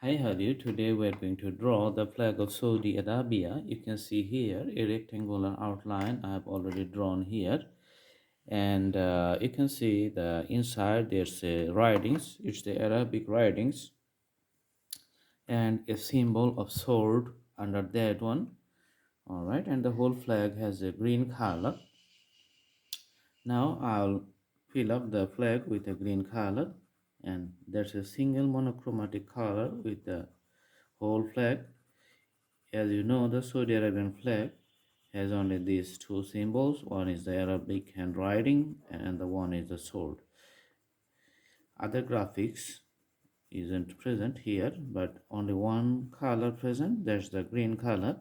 Hi, how are you? Today we are going to draw the flag of Saudi Arabia. You can see here a rectangular outline I have already drawn here. And you can see the inside there's a writings. It's the Arabic writings and a symbol of sword under that one. All right, and the whole flag has a green color. Now I'll fill up the flag with a green color, and there's a single monochromatic color with the whole flag. As you know, the Saudi Arabian flag has only these two symbols. One is the Arabic handwriting and the one is the sword. Other graphics isn't present here, but only one color present. That's the green color.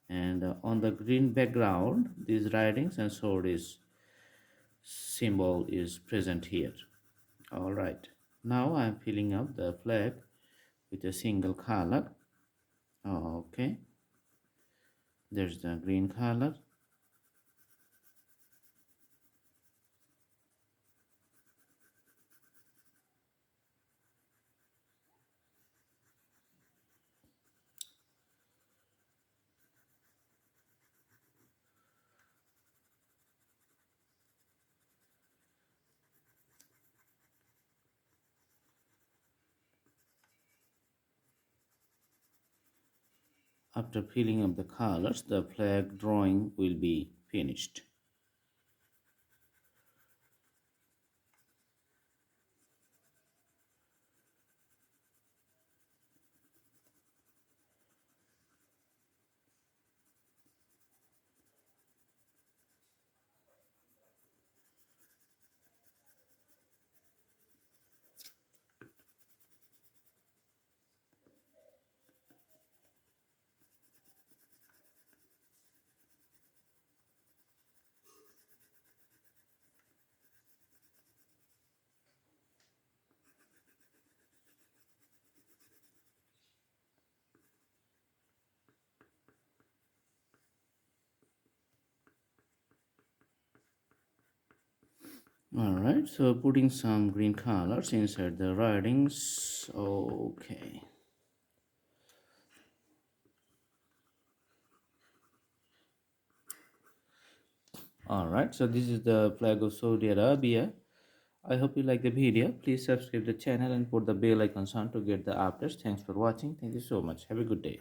And on the green background, these writings and sword is symbol is present here. All right. Now I'm filling up the flag with a single color. Okay. There's the green color. After filling up the colors, the flag drawing will be finished. Alright, so putting some green colors inside the writings. Okay. Alright, so this is the flag of Saudi Arabia. I hope you like the video. Please subscribe the channel and put the bell icon on to get the updates. Thanks for watching. Thank you so much. Have a good day.